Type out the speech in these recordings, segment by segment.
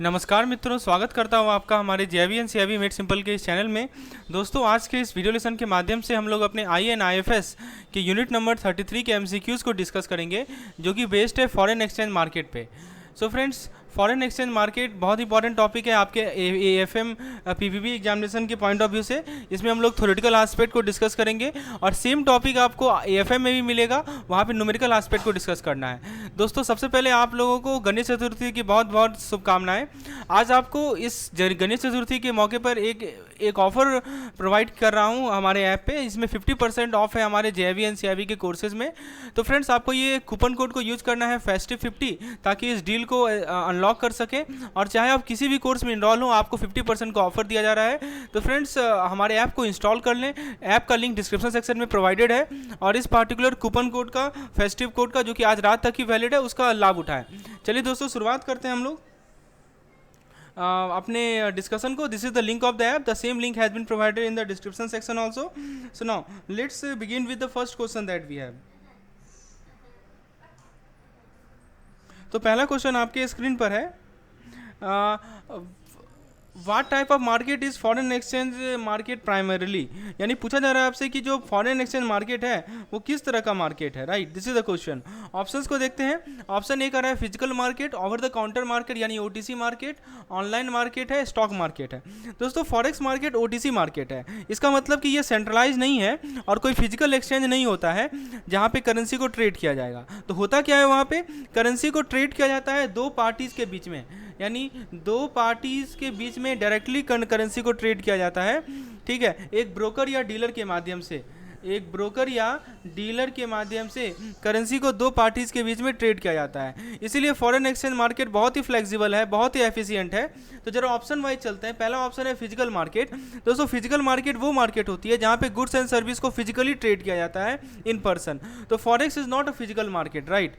नमस्कार मित्रों, स्वागत करता हूँ आपका हमारे जेबी एंड सीआईबी मेड सिंपल के इस चैनल में। दोस्तों, आज के इस वीडियो लेसन के माध्यम से हम लोग अपने INIFS के यूनिट नंबर 33 के MCQs को डिस्कस करेंगे, जो कि बेस्ड है फॉरेन एक्सचेंज मार्केट पे। So friends, foreign exchange market बहुत इंपॉर्टेंट टॉपिक है आपके AFM PPB एग्जामिनेशन के पॉइंट ऑफ व्यू से। इसमें हम लोग थ्योरेटिकल एस्पेक्ट को डिस्कस करेंगे और सेम टॉपिक आपको AFM में भी मिलेगा, वहाँ पे न्यूमेरिकल एस्पेक्ट को डिस्कस करना है। दोस्तों, सबसे पहले आप लोगों को गणेश चतुर्थी की बहुत बहुत शुभकामनाएं। आज आपको इस गणेश चतुर्थी के मौके पर एक ऑफर प्रोवाइड कर रहा हूँ हमारे ऐप पे। इसमें 50% ऑफ है हमारे JIB एंड CIB के कोर्सेज में। तो फ्रेंड्स, आपको ये कूपन कोड को यूज करना है फेस्टिव 50, ताकि इस डील को अनलॉक कर सके। और चाहे आप किसी भी कोर्स में इनरोल हो, आपको 50% का ऑफर दिया जा रहा है। तो फ्रेंड्स, हमारे ऐप को इंस्टॉल कर लें। ऐप का लिंक डिस्क्रिप्शन सेक्शन में प्रोवाइडेड है और इस पार्टिकुलर कूपन कोड का, फेस्टिव कोड का, जो कि आज रात तक ही वैलिड है, उसका लाभ उठाएं। चलिए दोस्तों, शुरुआत करते हैं हम लोग अपने डिस्कशन को। This is the link of the app. The same link has been provided in the description section also. So now let's begin with the first question that we have. तो पहला क्वेश्चन आपके screen पर है, what type of market is foreign exchange market primarily. यानी पूछा जा रहा है आपसे कि जो फॉरेन एक्सचेंज मार्केट है वो किस तरह का मार्केट है, right. This is the question. Options को देखते हैं। ऑप्शन ए कर रहा है physical market, over the counter market यानी OTC मार्केट, ऑनलाइन मार्केट है, स्टॉक मार्केट है। दोस्तों, फॉरेक्स मार्केट OTC मार्केट है। इसका मतलब कि ये सेंट्रलाइज नहीं है और कोई फिजिकल एक्सचेंज नहीं होता है जहाँ पे करेंसी को ट्रेड किया जाएगा। तो होता क्या है, वहाँ पे करेंसी को ट्रेड किया जाता है दो पार्टीज के बीच में, यानी दो पार्टीज के बीच में डायरेक्टली करेंसी को ट्रेड किया जाता है। ठीक है, एक ब्रोकर या डीलर के माध्यम से, एक ब्रोकर या डीलर के माध्यम से करेंसी को दो पार्टीज के बीच में ट्रेड किया जाता है। इसीलिए फॉरेन एक्सचेंज मार्केट बहुत ही फ्लेक्सिबल है, बहुत ही एफिशिएंट है। तो जरा ऑप्शन वाइज चलते हैं। पहला ऑप्शन है फिजिकल मार्केट। दोस्तों, फिजिकल मार्केट वो मार्केट होती है जहां पे गुड्स एंड सर्विस को फिजिकली ट्रेड किया जाता है इन पर्सन। तो forex is not a physical market, right,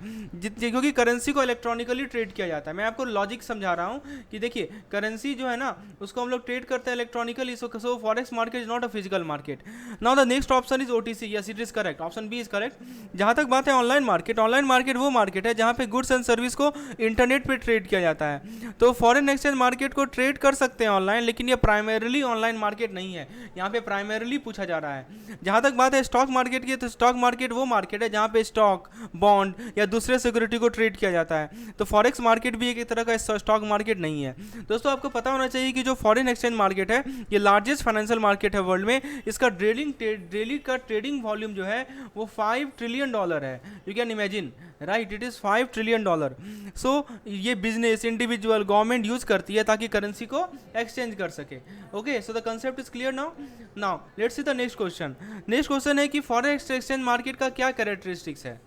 क्योंकि करेंसी को इलेक्ट्रॉनिकली ट्रेड किया जाता है। मैं आपको लॉजिक समझा रहा हूँ कि देखिए, करेंसी जो है ना, उसको हम लोग ट्रेड करते हैं electronically. So forex market is not a physical market. Now the next option is OTC। Yes, it is correct. Option B is correct. जहां तक बात है ऑनलाइन मार्केट, ऑनलाइन मार्केट वो मार्केट है जहां पे गुड्स एंड सर्विस को internet पे ट्रेड किया जाता है। तो फॉरेन एक्सचेंज मार्केट को ट्रेड कर सकते हैं ऑनलाइन, लेकिन ये प्राइमरीली ऑनलाइन मार्केट नहीं है। यहाँ पे प्राइमरीली पूछा जा रहा है। जहां तक बात है स्टॉक मार्केट की, तो स्टॉक मार्केट वो मार्केट है जहां पे स्टॉक, बॉन्ड या दूसरे सिक्योरिटी को ट्रेड किया जाता है। तो फॉरेक्स मार्केट भी एक तरह का स्टॉक मार्केट नहीं है। दोस्तों, आपको पता होना चाहिए कि जो फॉरेन एक्सचेंज मार्केट है, ये लार्जेस्ट फाइनेंशियल मार्केट है वर्ल्ड में। इसका डेली का ट्रेडिंग वॉल्यूम जो है वो $5 ट्रिलियन है। You can imagine, right, it is $5 trillion. So ये बिजनेस, इंडिविजुअल, गवर्नमेंट यूज करती है ताकि करेंसी को एक्सचेंज कर सके। Okay, so the concept is clear now. Now let's see the next question. Next question है कि फॉरेन एक्सचेंज मार्केट का क्या कैरेक्टरिस्टिक्स है।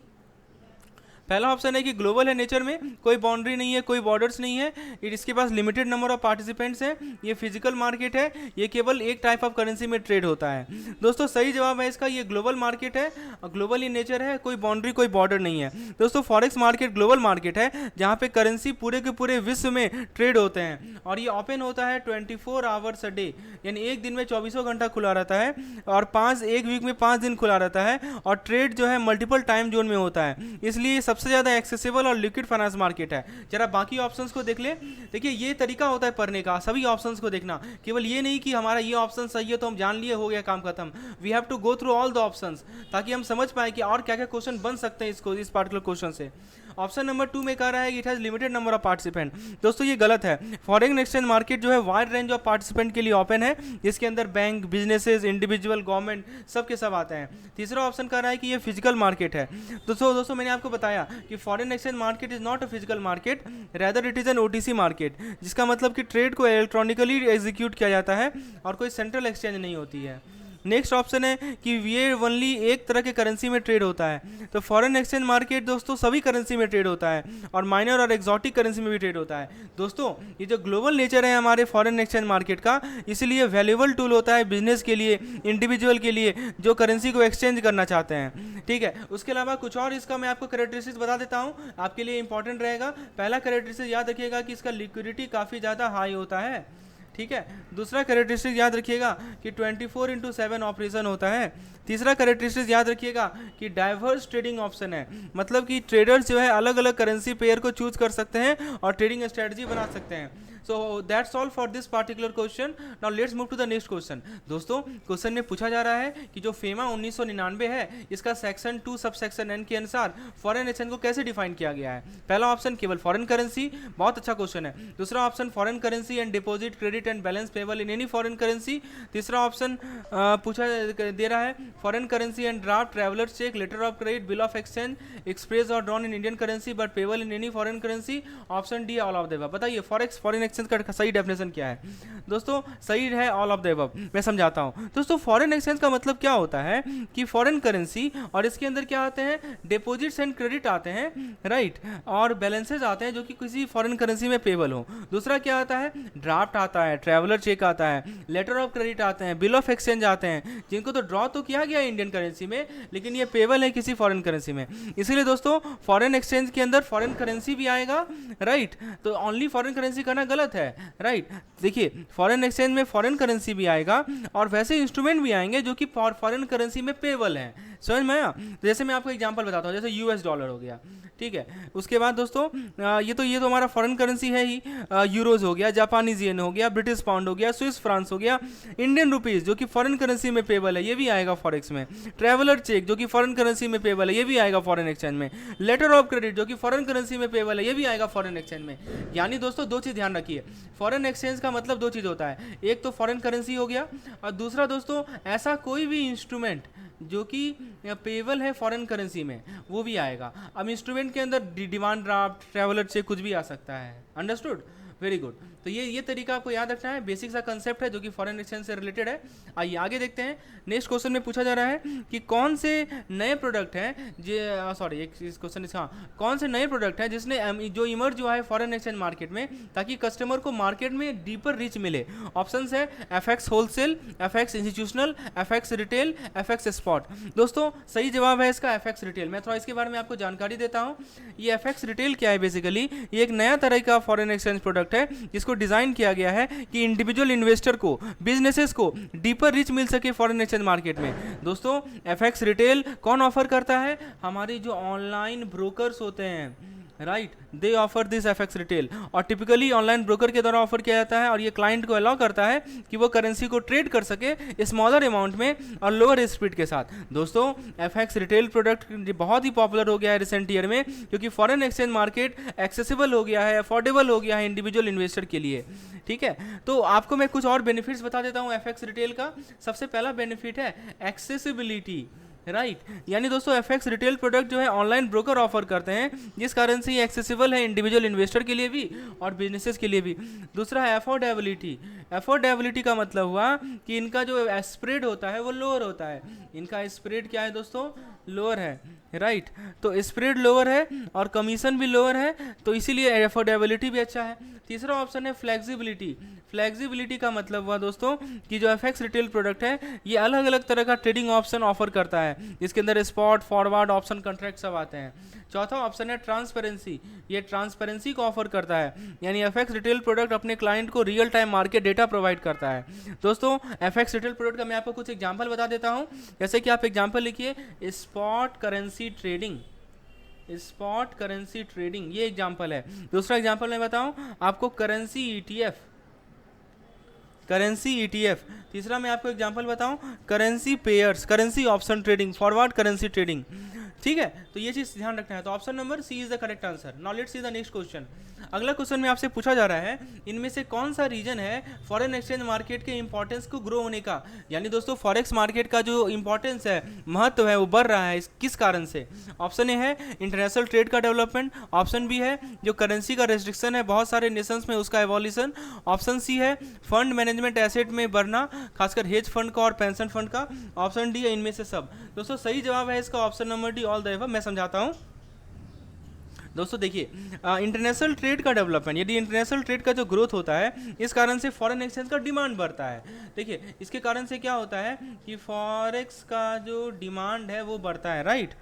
पहला ऑप्शन है कि ग्लोबल है नेचर में, कोई बाउंड्री नहीं है, कोई बॉर्डर्स नहीं है, इसके पास लिमिटेड नंबर ऑफ पार्टिसिपेंट्स हैं, ये फिजिकल मार्केट है, ये केवल एक टाइप ऑफ करेंसी में ट्रेड होता है। दोस्तों, सही जवाब है इसका, ये ग्लोबल मार्केट है, ग्लोबल इन नेचर है, कोई बाउंड्री, कोई बॉर्डर नहीं है। दोस्तों, फॉरेक्स मार्केट ग्लोबल मार्केट है जहाँ पे करेंसी पूरे के पूरे विश्व में ट्रेड होते हैं और ये ओपन होता है 24 आवर्स अ डे, यानी एक दिन में 24 घंटा खुला रहता है और एक वीक में 5 दिन खुला रहता है। और ट्रेड जो है मल्टीपल टाइम जोन में होता है, इसलिए सबसे ज़्यादा एक्सेसिबल और लिक्विड फाइनेंस मार्केट है। जरा बाकी ऑप्शंस को देख ले। देखिए, ये तरीका होता है पढ़ने का, सभी ऑप्शंस को देखना, केवल ये नहीं कि हमारा ये ऑप्शन सही है तो हम जान लिए हो गया काम खत्म। We have to go through all the options ताकि हम समझ पाए कि और क्या क्या क्वेश्चन बन सकते हैं इस पार्टिकुलर क्वेश्चन से। ऑप्शन नंबर 2 में कह रहा है कि it has limited number of participant. दोस्तों, ये गलत है। फॉरेन एक्सचेंज मार्केट जो है वाइड रेंज ऑफ पार्टिसिपेंट के लिए ओपन है, जिसके अंदर बैंक, बिजनेसेस, इंडिविजुअल, गवर्नमेंट सब आते हैं। तीसरा ऑप्शन कह रहा है कि ये फिजिकल मार्केट है। दोस्तों मैंने आपको बताया कि foreign exchange market is not a physical market, rather it is an OTC market, जिसका मतलब कि ट्रेड को इलेक्ट्रॉनिकली एग्जीक्यूट किया जाता है और कोई सेंट्रल एक्सचेंज नहीं होती है। नेक्स्ट ऑप्शन है कि ये ओनली एक तरह के करेंसी में ट्रेड होता है। तो फॉरेन एक्सचेंज मार्केट दोस्तों सभी करेंसी में ट्रेड होता है और माइनर और एक्सोटिक करेंसी में भी ट्रेड होता है। दोस्तों, ये जो ग्लोबल नेचर है हमारे फॉरेन एक्सचेंज मार्केट का, इसलिए वैल्यूएबल टूल होता है बिजनेस के लिए, इंडिविजुअल के लिए जो करेंसी को एक्सचेंज करना चाहते हैं। ठीक है, उसके अलावा कुछ और इसका मैं आपको कैरेक्टरिस्टिक्स बता देता हूँ, आपके लिए इंपॉर्टेंट रहेगा। पहला कैरेक्टरिस्टिक्स याद रखिएगा कि इसका लिक्विडिटी काफ़ी ज़्यादा हाई होता है। ठीक है, दूसरा कैरेक्टरिस्टिक याद रखिएगा कि 24/7 ऑपरेशन होता है। तीसरा कैरेक्टरिस्टिक याद रखिएगा कि डाइवर्स ट्रेडिंग ऑप्शन है, मतलब कि ट्रेडर्स जो है अलग अलग करेंसी पेयर को चूज कर सकते हैं और ट्रेडिंग स्ट्रेटजी बना सकते हैं। So that's all for this particular question. Now let's move to the next question. दोस्तों क्वेश्चन में पूछा जा रहा है कि जो फेमा 1999 है इसका सेक्शन 2 सब सेक्शन एन के अनुसार फॉरेन एक्सचेंज को कैसे डिफाइन किया गया है. पहला ऑप्शन केवल फॉरेन करेंसी, बहुत अच्छा क्वेश्चन है. दूसरा option foreign currency and deposit credit and balance payable in any foreign currency. तीसरा ऑप्शन पूछा दे रहा है foreign currency and draft travellers cheque letter of credit bill of exchange express और drawn in Indian currency but payable in any foreign currency. Option D all of the above. बताइए foreign exchange का सही definition क्या है. दोस्तों सही है all of the above. मैं समझाता हूं. दोस्तों फॉरेन एक्सचेंज का मतलब क्या होता है कि फॉरेन करेंसी और इसके अंदर क्या आते हैं, डिपॉजिट्स एंड क्रेडिट आते हैं, राइट, और बैलेंसेज आते हैं जो कि किसी फॉरेन करेंसी में पेबल हो. दूसरा क्या आता है, ड्राफ्ट आता है, ट्रैवलर चेक आता है, लेटर ऑफ क्रेडिट आते हैं, बिल ऑफ एक्सचेंज आते हैं, जिनको तो ड्रॉ तो किया गया है इंडियन करेंसी में लेकिन ये पेबल है किसी फॉरेन करेंसी में. इसीलिए दोस्तों फॉरेन एक्सचेंज के अंदर फॉरेन करेंसी भी आएगा, राइट. तो ओनली फॉरेन करेंसी करना गलत है, राइट. देखिए फॉरेन एक्सचेंज में फॉरेन करेंसी भी आएगा और वैसे इंस्ट्रूमेंट भी आएंगे जो कि फॉरेन करेंसी में पेबल हैं. समझ में आया. जैसे मैं आपको एग्जांपल बताता हूँ, जैसे यूएस डॉलर हो गया, ठीक है. उसके बाद दोस्तों ये तो हमारा फॉरेन करेंसी है ही. यूरोज हो गया, जापानीज येन हो गया, ब्रिटिश पाउंड हो गया, स्विस फ्रांस हो गया, इंडियन रुपीज जो कि फॉरेन करेंसी में पेबल है ये भी आएगा फॉरेक्स में. ट्रैवलर चेक जो कि फॉरेन करेंसी में पेबल है ये भी आएगा फॉरेन एक्सचेंज में. लेटर ऑफ क्रेडिट जो कि फॉरेन करेंसी में पेबल है ये भी आएगा फॉरेन एक्सचेंज में. यानी दोस्तों दो चीज ध्यान रखिए, फॉरेन एक्सचेंज का मतलब दो चीज होता है, एक तो फॉरेन करेंसी हो गया और दूसरा दोस्तों ऐसा कोई भी इंस्ट्रूमेंट जो कि पेबल है फॉरेन करेंसी में वो भी आएगा. अब इंस्ट्रूमेंट के अंदर डिमांड ड्राफ्ट, ट्रैवलर चेक कुछ भी आ सकता है. Understood, very good. तो ये तरीका आपको याद रखना है, बेसिक सा कंसेप्ट है जो कि फॉरेन एक्सचेंज से रिलेटेड है. आइए आगे देखते हैं. नेक्स्ट क्वेश्चन में पूछा जा रहा है कि कौन से नए प्रोडक्ट हैं कौन से नए प्रोडक्ट हैं जिसने जो इमर्ज हुआ है फॉरेन एक्सचेंज मार्केट में ताकि कस्टमर को मार्केट में डीपर रीच मिले. ऑप्शन है FX wholesale, FX institutional, FX retail, FX spot. दोस्तों सही जवाब है इसका एफएक्स रिटेल. मैं थोड़ा इसके बारे में आपको जानकारी देता हूँ. ये एफएक्स रिटेल क्या है, बेसिकली ये एक नया तरह का फॉरेन एक्सचेंज प्रोडक्ट है जिसको डिजाइन किया गया है कि इंडिविजुअल इन्वेस्टर को, बिजनेसेस को डीपर रीच मिल सके फॉरेन एक्सचेंज मार्केट में. दोस्तों एफएक्स रिटेल कौन ऑफर करता है, हमारी जो ऑनलाइन ब्रोकर्स होते हैं, right, they offer this FX retail. और टिपिकली ऑनलाइन ब्रोकर के द्वारा ऑफर किया जाता है और ये क्लाइंट को अलाउ करता है कि वो करेंसी को ट्रेड कर सके स्मॉलर अमाउंट में और लोअर स्पीड के साथ. दोस्तों एफएक्स रिटेल प्रोडक्ट बहुत ही पॉपुलर हो गया है रिसेंट ईयर में क्योंकि फॉरेन एक्सचेंज मार्केट एक्सेसिबल हो गया है, अफोर्डेबल हो गया है इंडिविजुअल इन्वेस्टर के लिए. ठीक है, तो आपको मैं कुछ और बेनिफिट्स बता देता हूँ एफएक्स रिटेल का. सबसे पहला बेनिफिट है एक्सेसिबिलिटी, राइट. यानी दोस्तों एफएक्स रिटेल प्रोडक्ट जो है ऑनलाइन ब्रोकर ऑफर करते हैं जिस कारण से ये एक्सेसिबल है इंडिविजुअल इन्वेस्टर के लिए भी और बिजनेसेस के लिए भी. दूसरा है अफोर्डेबिलिटी. अफोर्डेबिलिटी का मतलब हुआ कि इनका जो स्प्रेड होता है वो लोअर होता है. इनका स्प्रेड क्या है दोस्तों, लोअर है, राइट. तो स्प्रेड लोअर है और कमीशन भी लोअर है, तो इसीलिए अफोर्डेबिलिटी भी अच्छा है. तीसरा ऑप्शन है फ्लेक्सिबिलिटी. फ्लेक्सिबिलिटी का मतलब हुआ दोस्तों कि जो एफएक्स रिटेल प्रोडक्ट है ये अलग अलग तरह का ट्रेडिंग ऑप्शन ऑफर करता है जिसके अंदर स्पॉट, फॉरवर्ड, ऑप्शन, कॉन्ट्रैक्ट सब आते हैं. चौथा ऑप्शन है ट्रांसपेरेंसी. ये ट्रांसपेरेंसी को ऑफर करता है, यानी एफएक्स रिटेल प्रोडक्ट अपने क्लाइंट को real time market data provide करता है. दोस्तों एफएक्स रिटेल प्रोडक्ट का मैं आपको कुछ एग्जांपल बता देता हूं. जैसे कि आप एग्जांपल लिखिए, spot currency trading. Spot currency trading ये एग्जांपल है. दूसरा एग्जांपल मैं बताऊं आपको, करेंसी ईटीएफ. Currency ETF. तीसरा मैं आपको एग्जांपल बताऊं, currency pairs, currency option trading, forward currency trading. ठीक है, तो ये चीज ध्यान रखना है. तो option number C is the correct answer. Now let's see the next question. अगला क्वेश्चन में आपसे पूछा जा रहा है इनमें से कौन सा रीजन है फॉरेन एक्सचेंज मार्केट के इंपॉर्टेंस को ग्रो होने का. यानी दोस्तों फॉरेक्स मार्केट का जो इंपॉर्टेंस है, महत्व है, वो बढ़ रहा है किस कारण से. ऑप्शन ए है इंटरनेशनल ट्रेड का डेवलपमेंट. ऑप्शन बी है जो करेंसी का रेस्ट्रिक्शन है बहुत सारे नेशंस में उसका एवोल्यूशन. ऑप्शन सी है फंड मैनेजमेंट एसेट में बढ़ना, खासकर हेज फंड का और पेंशन फंड का. ऑप्शन डी है इनमें से सब. दोस्तों सही जवाब है इसका option number D all the above. मैं समझाता हूं. दोस्तों देखिए इंटरनेशनल ट्रेड का डेवलपमेंट, यदि इंटरनेशनल ट्रेड का जो ग्रोथ होता है इस कारण से फॉरेन एक्सचेंज का डिमांड बढ़ता है. देखिए इसके कारण से क्या होता है कि फॉरेक्स का जो डिमांड है वो बढ़ता है, राइट.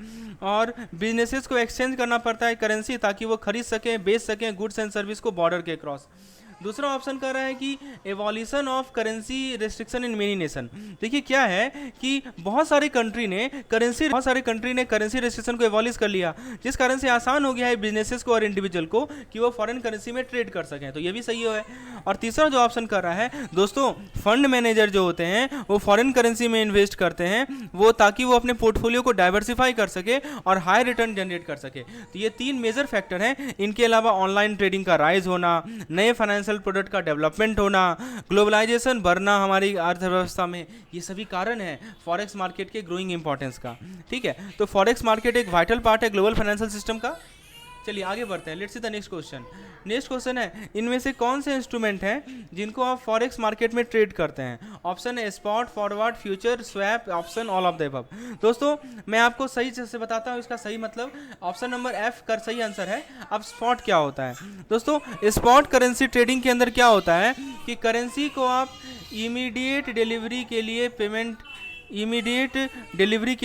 और बिजनेसेस को एक्सचेंज करना पड़ता है करेंसी ताकि वो खरीद सकें, बेच सकें गुड्स एंड सर्विस को बॉर्डर के क्रॉस. दूसरा ऑप्शन कह रहा है कि evolution of currency restriction in many nation. देखिए क्या है कि बहुत सारे कंट्री ने करेंसी रेस्ट्रिक्शन को एवॉल्यूश कर लिया, जिस कारण से आसान हो गया है बिजनेसेस को और इंडिविजुअल को कि वो फॉरेन करेंसी में ट्रेड कर सकें, तो ये भी सही है। और तीसरा जो ऑप्शन कर रहा है दोस्तों, फंड मैनेजर जो होते हैं वो फॉरेन करेंसी में इन्वेस्ट करते हैं, वो ताकि वो अपने पोर्टफोलियो को डाइवर्सिफाई कर सके और हाई रिटर्न जनरेट कर सके। तो ये 3 मेजर फैक्टर हैं। इनके अलावा ऑनलाइन ट्रेडिंग का राइज होना, नए फाइनेंशियल प्रोडक्ट का डेवलपमेंट होना, ग्लोबलाइजेशन बढ़ना हमारी अर्थव्यवस्था में, ये सभी कारण है फॉरेक्स मार्केट के ग्रोइंग इंपॉर्टेंस का। ठीक है, तो फॉरेक्स मार्केट एक वाइटल पार्ट है ग्लोबल फाइनेंशियल सिस्टम का। चलिए आगे बढ़ते हैं, let's see the next question. Next question है, इनमें से कौन से इंस्ट्रूमेंट हैं जिनको आप फॉरेक्स मार्केट में ट्रेड करते हैं? ऑप्शन है spot, forward, future, swap, option all of the above. दोस्तों मैं आपको सही से बताता हूँ इसका सही मतलब, ऑप्शन नंबर एफ का सही आंसर है। अब स्पॉट क्या होता है दोस्तों? स्पॉट करेंसी ट्रेडिंग के अंदर क्या होता है कि करेंसी को आप इमीडिएट डिलीवरी के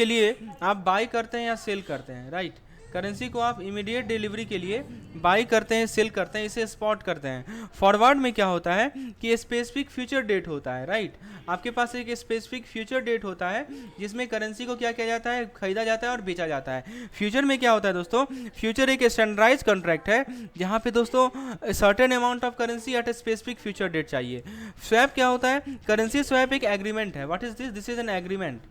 लिए आप बाई करते हैं या सेल करते हैं, राइट। करेंसी को आप इमीडिएट डिलीवरी के लिए बाई करते हैं, सेल करते हैं, इसे स्पॉट करते हैं। फॉरवर्ड में क्या होता है कि स्पेसिफिक फ्यूचर डेट होता है, राइट। आपके पास एक स्पेसिफिक फ्यूचर डेट होता है जिसमें करेंसी को क्या किया जाता है, खरीदा जाता है और बेचा जाता है। फ्यूचर में क्या होता है दोस्तों? फ्यूचर एक स्टैंडर्डाइज कॉन्ट्रैक्ट है जहाँ पे दोस्तों certain amount of currency at a specific future date चाहिए। स्वैप क्या होता है? करेंसी स्वैप एक एग्रीमेंट है। What is this? This is an agreement.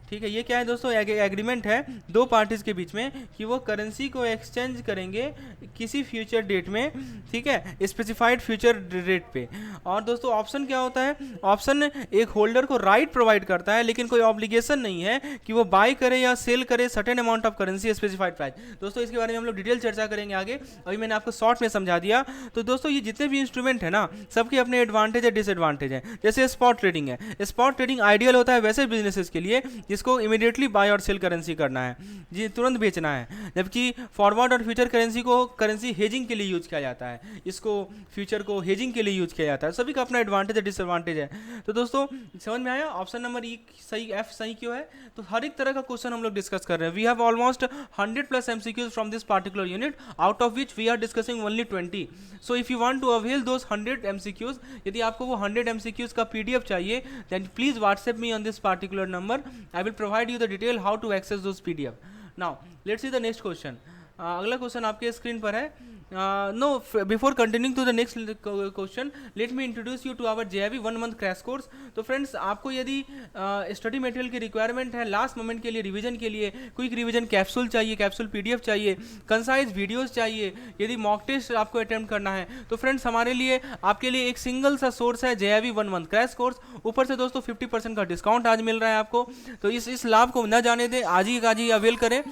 ठीक है, ये क्या है दोस्तों? एग्रीमेंट है दो पार्टीज के बीच में कि वो करेंसी को एक्सचेंज करेंगे किसी फ्यूचर डेट में, ठीक है, स्पेसिफाइड फ्यूचर रेट पे। और दोस्तों ऑप्शन क्या होता है? ऑप्शन एक होल्डर को राइट प्रोवाइड करता है लेकिन कोई ऑब्लिगेशन नहीं है कि वो बाय करे या सेल करे certain amount of currency specified price. दोस्तों इसके बारे में हम लोग डिटेल चर्चा करेंगे आगे, अभी मैंने आपको शॉर्ट में समझा दिया। तो दोस्तों ये जितने भी इंस्ट्रूमेंट है ना, सबके अपने एडवांटेज है, डिसएडवांटेज है। जैसे स्पॉट ट्रेडिंग है, स्पॉट ट्रेडिंग आइडियल होता है वैसे बिजनेसेस के लिए जिसको इमीडिएटली बाय और सेल करेंसी करना है, जी तुरंत बेचना है। जबकि फॉरवर्ड और फ्यूचर करेंसी को करेंसी हेजिंग के लिए यूज किया जाता है, इसको फ्यूचर को हेजिंग के लिए यूज किया जाता है। सभी का अपना एडवांटेज है, डिसएडवांटेज है। तो दोस्तों समझ में आया ऑप्शन नंबर ई सही, एफ सही क्यों है? तो हर एक तरह का क्वेश्चन हम लोग डिस्कस कर रहे हैं। We have almost 100+ MCQs from this particular unit, out of which we are discussing only 20। So if you want to avail those 100 MCQs, यदि आपको वो 100 MCQs का PDF चाहिए, then please WhatsApp me on this particular number, I will provide you the detail how to access those PDF. Now let's see the next question. अगला question आपके screen पर है। Before continuing to the next question, let me introduce you to our JIV 1 month crash course. तो friends आपको यदि study material की requirement है last moment के लिए, रिवीजन के लिए, क्विक रिवीजन कैप्सूल चाहिए, कैप्सूल PDF चाहिए, कंसाइज वीडियोस चाहिए, यदि मॉक टेस्ट आपको अटेम्प्ट करना है, तो फ्रेंड्स हमारे लिए आपके लिए एक सिंगल सा सोर्स है JIV 1 month क्रैश कोर्स। ऊपर से दोस्तों 50% का डिस्काउंट आज मिल रहा है आपको, तो इस लाभ को न जाने दें, आज ही अवेल करें।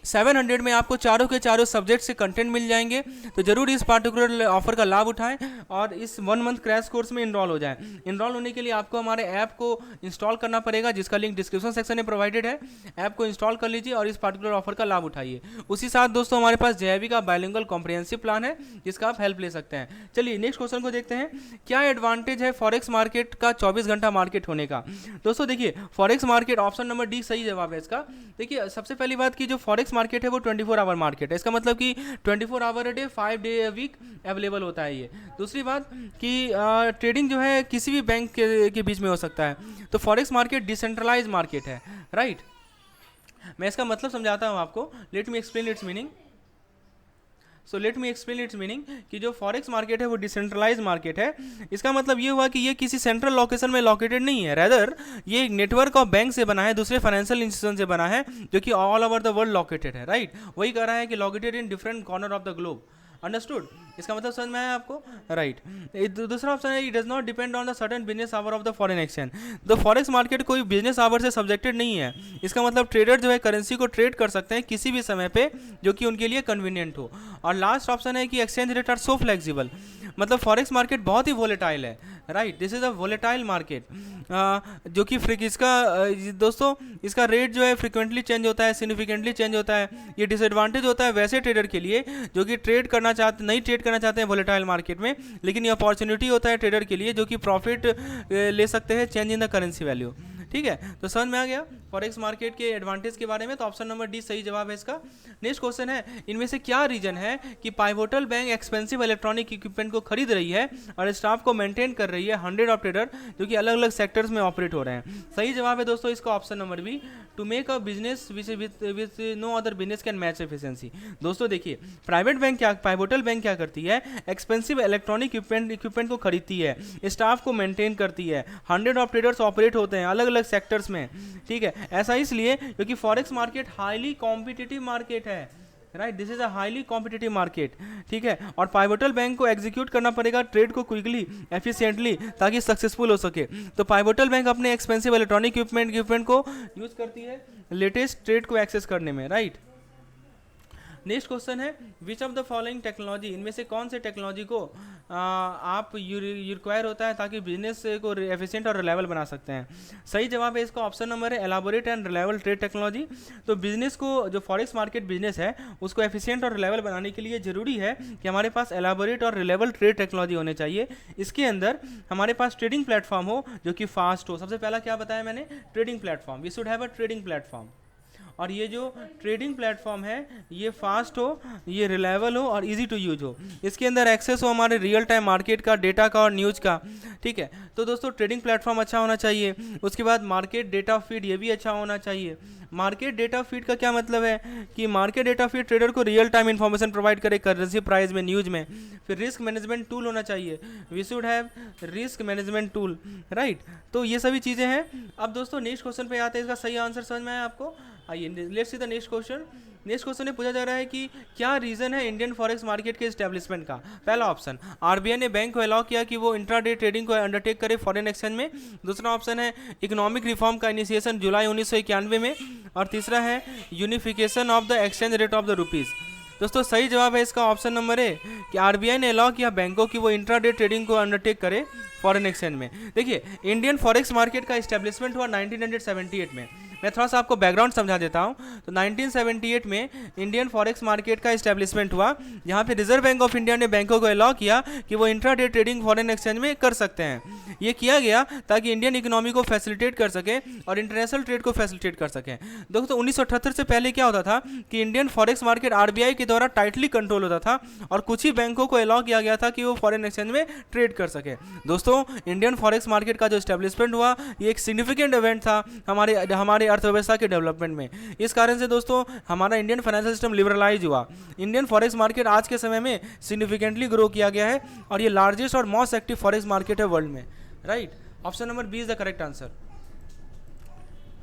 ₹700 में आपको चारों के चारों सब्जेक्ट से कंटेंट मिल जाएंगे। तो जरूर इस पार्टिकुलर ऑफर का लाभ उठाएं और इस 1 month क्रैश कोर्स में इनरोल हो जाएं। इनरोल होने के लिए आपको हमारे ऐप को इंस्टॉल करना पड़ेगा, जिसका लिंक डिस्क्रिप्शन सेक्शन में प्रोवाइडेड है। ऐप को इंस्टॉल कर लीजिए और इस पार्टिकुलर ऑफर का लाभ उठाइए। उसी साथ दोस्तों हमारे पास JIV का बाइलिंगुअल कॉम्प्रिहेंसिव प्लान है जिसका आप हेल्प ले सकते हैं। चलिए नेक्स्ट क्वेश्चन को देखते हैं, क्या एडवांटेज है फॉरेक्स मार्केट का 24 घंटा मार्केट होने का? दोस्तों देखिए forex market, option number D सही जवाब है इसका। देखिए सबसे पहली बात की जो फॉरेक्स मार्केट है वो 24 आवर मार्केट है, इसका मतलब कि 24 hour day 5 day a week available होता है ये। दूसरी बात कि ट्रेडिंग जो है किसी भी बैंक के बीच में हो सकता है। तो फॉरेक्स मार्केट डिसेंट्रलाइज मार्केट है, राइट। मैं इसका मतलब समझाता हूँ आपको, let me explain it's meaning. कि जो फॉरेक्स मार्केट है वो डिसेंट्रलाइज मार्केट है। इसका मतलब ये हुआ कि ये किसी सेंट्रल लोकेशन में लोकेटेड नहीं है, रेदर ये एक नेटवर्क ऑफ बैंक से बना है, दूसरे फाइनेंशियल इंस्टीट्यूशन से बना है जो कि all over the world located है, राइट। वही कह रहा है कि located in different corner of the globe. Understood? इसका मतलब समझ में आया आपको, राइट। दूसरा ऑप्शन है, it does not depend on the certain business hour of the foreign exchange. तो फॉरेक्स मार्केट कोई बिजनेस आवर से सब्जेक्टेड नहीं है। इसका मतलब ट्रेडर जो है करेंसी को ट्रेड कर सकते हैं किसी भी समय पे जो कि उनके लिए कन्वीनियंट हो। और लास्ट ऑप्शन है कि exchange rate are so flexible, मतलब फॉरेक्स मार्केट बहुत ही वोलेटाइल है, right. This is a volatile market, जो कि इसका दोस्तों इसका रेट जो है फ्रिक्वेंटली चेंज होता है, सिग्निफिकेंटली चेंज होता है। ये डिसएडवांटेज होता है वैसे ट्रेडर के लिए जो कि नहीं ट्रेड करना चाहते हैं वोलेटाइल मार्केट में, लेकिन ये अपॉर्चुनिटी होता है ट्रेडर के लिए जो कि प्रॉफिट ले सकते हैं change in the currency value, ठीक है, तो समझ में आ गया फॉरेक्स मार्केट के एडवांटेज के बारे में। तो ऑप्शन नंबर डी सही जवाब है इसका। नेक्स्ट क्वेश्चन है, इनमें से क्या रीजन है कि pivotal bank expensive electronic equipment को खरीद रही है और स्टाफ को मेंटेन कर रही है 100 ऑफ ट्रेडर जो कि अलग अलग सेक्टर्स में ऑपरेट हो रहे हैं। सही जवाब है दोस्तों इसका option number B, to make a business with no other business can match efficiency. दोस्तों देखिए, प्राइवेट बैंक क्या, पाइवोटल बैंक क्या करती है, एक्सपेंसिव इलेक्ट्रॉनिक इक्विपमेंट को खरीदती है, स्टाफ को मेंटेन करती है, 100 ऑफ ट्रेडर्स ऑपरेट होते हैं अलग अलग सेक्टर्स में। ठीक है, ऐसा इसलिए क्योंकि forex market highly competitive market है, right, this is a highly competitive market. ठीक है, और पाइवोटल बैंक को एग्जीक्यूट करना पड़ेगा ट्रेड को क्विकली एफिशिएंटली ताकि सक्सेसफुल हो सके। तो पाइवोटल बैंक अपने एक्सपेंसिव इलेक्ट्रॉनिक इक्विपमेंट को यूज करती है लेटेस्ट ट्रेड को एक्सेस करने में, राइट। नेक्स्ट क्वेश्चन है, which of the following technology, इनमें से कौन से टेक्नोलॉजी को आप रिक्वायर होता है ताकि बिजनेस को एफिशिएंट और रिलायबल बना सकते हैं। सही जवाब है इसका ऑप्शन नंबर है elaborate and reliable trade technology. तो बिजनेस को, जो फॉरेक्स मार्केट बिजनेस है उसको एफिशिएंट और रिलायबल बनाने के लिए जरूरी है कि हमारे पास एलाबोरेट और रिलायबल ट्रेड टेक्नोलॉजी होने चाहिए। इसके अंदर हमारे पास ट्रेडिंग प्लेटफॉर्म हो जो कि फास्ट हो। सबसे पहला क्या बताया मैंने, trading platform, we should have a trading platform. और ये जो ट्रेडिंग प्लेटफॉर्म है ये फास्ट हो, ये रिलायबल हो और इजी टू यूज हो। इसके अंदर एक्सेस हो हमारे रियल टाइम मार्केट का, डेटा का और न्यूज़ का। ठीक है, तो दोस्तों ट्रेडिंग प्लेटफॉर्म अच्छा होना चाहिए। उसके बाद मार्केट डेटा फीड ये भी अच्छा होना चाहिए। मार्केट डेटा फीड का क्या मतलब है कि मार्केट डेटा फीड ट्रेडर को रियल टाइम इन्फॉर्मेशन प्रोवाइड करे करेंसी प्राइस में, न्यूज़ में। फिर रिस्क मैनेजमेंट टूल होना चाहिए, we should have risk management tool, right. तो ये सभी चीज़ें हैं। अब दोस्तों नेक्स्ट क्वेश्चन पे आते हैं, इसका सही आंसर समझ में आया आपको। आइए let's see the next question. Next question में पूछा जा रहा है कि क्या रीजन है इंडियन फॉरेक्स मार्केट के एस्टेब्लिशमेंट का। पहला ऑप्शन, आरबीआई ने बैंक को अलाउ किया कि वो इंट्राडे ट्रेडिंग को अंडरटेक करे फॉरेन एक्सचेंज में। दूसरा ऑप्शन है इकोनॉमिक रिफॉर्म का इनिशिएशन जुलाई 1991 में। और तीसरा है unification of the exchange rate of the rupees. दोस्तों सही जवाब है इसका ऑप्शन नंबर ए कि आरबीआई ने अलाउ किया बैंकों की वो इंट्राडे ट्रेडिंग को अंडरटेक करे फॉरेन एक्सचेंज में। देखिए, इंडियन फॉरेक्स मार्केट का इस्टेब्लिशमेंट हुआ 1978 में। मैं थोड़ा सा आपको बैकग्राउंड समझा देता हूं। तो 1978 में इंडियन फॉरेक्स मार्केट का इस्टेब्लिशमेंट हुआ, जहां पे रिजर्व बैंक ऑफ इंडिया ने बैंकों को अलाउ किया कि वो इंट्राडे ट्रेडिंग फॉरेन एक्सचेंज में कर सकते हैं। ये किया गया ताकि इंडियन इकोनॉमी को फैसिलिटेट कर सके और इंटरनेशनल ट्रेड को फैसिलिटेट कर सके। दोस्तों 1978 से पहले क्या होता था कि इंडियन फॉरेक्स मार्केट आरबीआई के द्वारा टाइटली कंट्रोल होता था और कुछ ही बैंकों को अलाउ किया गया था कि वो फॉरेन एक्सचेंज में ट्रेड कर सके। दोस्तों इंडियन फॉरेक्स मार्केट का जो एस्टेब्लिशमेंट हुआ ये एक सिग्निफिकेंट इवेंट था हमारे अर्थव्यवस्था के डेवलपमेंट में। इस कारण से दोस्तों हमारा इंडियन फाइनेंशियल सिस्टम लिबरलाइज हुआ। इंडियन फॉरेक्स मार्केट आज के समय में सिग्निफिकेंटली ग्रो किया गया है और ये लार्जेस्ट और मोस्ट एक्टिव फॉरेक्स मार्केट है वर्ल्ड में, right. Option number B is the correct answer.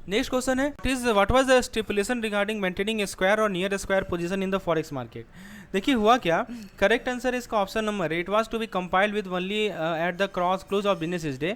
Next question है, what was the stipulation regarding maintaining square और near square position in the forex market. देखिए हुआ क्या, करेक्ट आंसर इसका option number, it was to be compiled with only at the close of business day.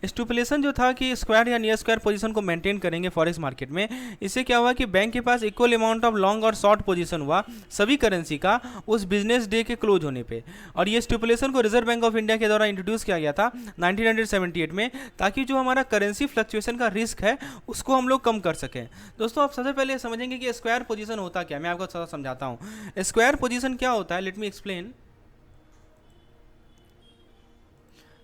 Stipulation जो था कि square या near square position को मेंटेन करेंगे फॉरेक्स मार्केट में। इससे क्या हुआ कि बैंक के पास इक्वल अमाउंट ऑफ लॉन्ग और शॉर्ट पोजीशन हुआ सभी करेंसी का उस बिजनेस डे के क्लोज होने पे। और ये स्टिपुलेशन को रिजर्व बैंक ऑफ इंडिया के द्वारा इंट्रोड्यूस किया गया था 1978 में, ताकि जो हमारा करेंसी फ्लक्चुएशन का रिस्क है उसको हम लोग कम कर सकें। दोस्तों आप सबसे पहले समझेंगे कि स्क्वायर पोजीशन होता क्या, मैं आपको थोड़ा समझाता हूँ। स्क्वायर पोजीशन क्या होता है, let me explain.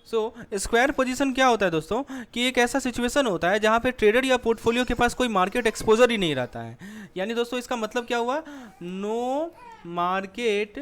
Square position क्या होता है दोस्तों कि एक ऐसा सिचुएशन होता है जहां पे ट्रेडर या पोर्टफोलियो के पास कोई मार्केट एक्सपोजर ही नहीं रहता है। यानी दोस्तों इसका मतलब क्या हुआ, नो मार्केट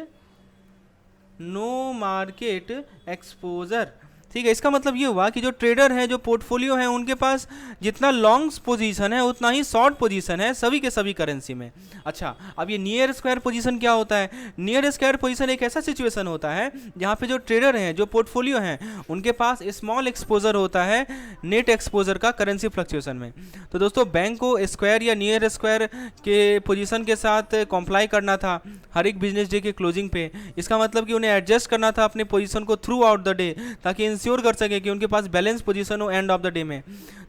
एक्सपोजर। ठीक है, इसका मतलब ये हुआ कि जो ट्रेडर हैं, जो पोर्टफोलियो हैं, उनके पास जितना लॉन्ग पोजीशन है उतना ही शॉर्ट पोजीशन है सभी के सभी करेंसी में। अच्छा, अब ये नियर स्क्वायर पोजीशन क्या होता है। नियर स्क्वायर पोजीशन एक ऐसा सिचुएशन होता है जहाँ पे जो ट्रेडर हैं, जो पोर्टफोलियो हैं, उनके पास स्मॉल एक्सपोजर होता है नेट एक्सपोजर का करेंसी फ्लक्चुएशन में। तो दोस्तों बैंक को स्क्वायर या नियर स्क्वायर के पोजीशन के साथ कॉम्प्लाई करना था हर एक बिजनेस डे के क्लोजिंग पे। इसका मतलब कि उन्हें एडजस्ट करना था अपने पोजीशन को थ्रू आउट द डे, ताकि इंश्योर कर सके कि उनके पास बैलेंस पोजीशन हो एंड ऑफ द डे में।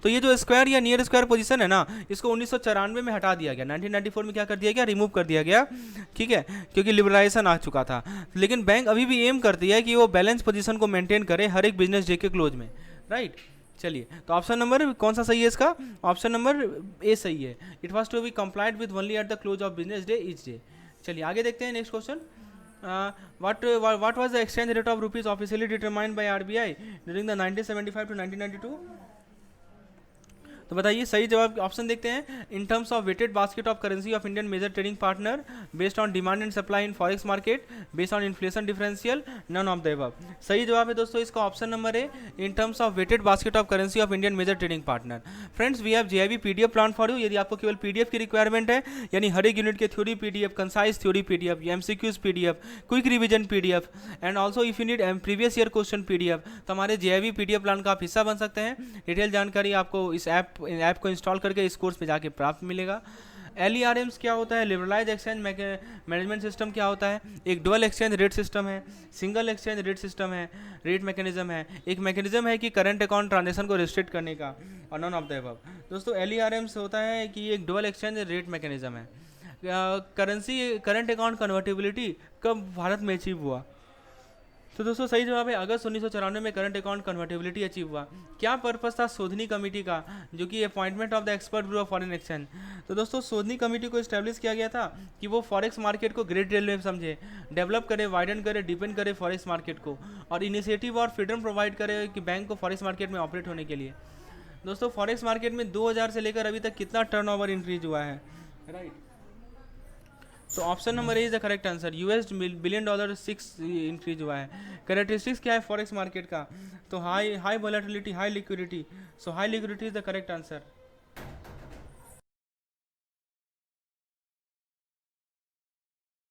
तो ये जो स्क्वायर या नियर स्क्वायर पोजीशन है ना, इसको 1994 में हटा दिया गया, 1994 में क्या कर दिया गया, रिमूव कर दिया गया। ठीक है, क्योंकि लिबरलाइजेशन आ चुका था। लेकिन बैंक अभी भी एम करती है कि वो बैलेंस पोजीशन को मेंटेन करे हर एक बिजनेस डे के क्लोज में, राइट। चलिए, तो ऑप्शन नंबर कौन सा सही है इसका, ऑप्शन नंबर ए सही है। It was to be complied with only at the close of business day each day. चलिए आगे देखते हैं next question. what was the exchange rate of rupees officially determined by RBI during the 1975 to 1992? तो बताइए सही जवाब option देखते हैं। In terms of weighted basket of currency of Indian major trading partner based on demand and supply in forex market based on inflation differential, none of the above. सही जवाब है दोस्तों इसका option number A, in terms of weighted basket of currency of Indian major trading partner. Friends we have JAIIB PDF plan for you. यदि आपको केवल PDF की requirement है, यानी हर एक यूनिट के theory PDF, concise theory PDF, MCQs PDF, quick revision PDF and also if you need previous year question PDF, तो हमारे जेआईबी पीडीएफ प्लान का आप हिस्सा बन सकते हैं। डिटेल जानकारी आपको इस ऐप को इंस्टॉल करके इस कोर्स पे जाके प्राप्त मिलेगा। LERMs क्या होता है, लिबरलाइज एक्सचेंज मैनेजमेंट सिस्टम क्या होता है, एक डुअल एक्सचेंज रेट सिस्टम है, सिंगल एक्सचेंज रेट सिस्टम है, रेट मैकेनिज्म है, एक मैकेनिज्म है कि करंट अकाउंट ट्रांजेक्शन को रिस्ट्रिक्ट करने का, और नॉन ऑफ द अबव। दोस्तों LERMs होता है कि एक डुअल एक्सचेंज रेट मैकेनिज्म है। करेंसी करंट अकाउंट कन्वर्टिबिलिटी कब भारत में अचीव हुआ, तो दोस्तों सही जवाब है अगस्त 1994 में करंट अकाउंट कन्वर्टिबिलिटी अचीव हुआ। क्या पर्पस था शोधनी कमेटी का, जो कि appointment of the expert bureau of foreign exchange. तो दोस्तों शोधनी कमेटी को इस्टेब्लिश किया गया था कि वो फॉरेक्स मार्केट को ग्रेट डिटेल में समझे, डेवलप करे, वाइडन करे, डिपेंड करे फॉरेक्स मार्केट को, और इनिशिएटिव और फ्रीडम प्रोवाइड करे कि बैंक को फॉरेक्स मार्केट में ऑपरेट होने के लिए। दोस्तों फॉरेक्स मार्केट में 2000 से लेकर अभी तक कितना टर्नओवर इंक्रीज हुआ है, राइट। तो option number A is the correct answer. US $1 billion 6 increase हुआ है। कैरेक्टरिस्टिक्स क्या है फॉरेक्स मार्केट का, तो high volatility, high liquidity. So high liquidity is the correct answer.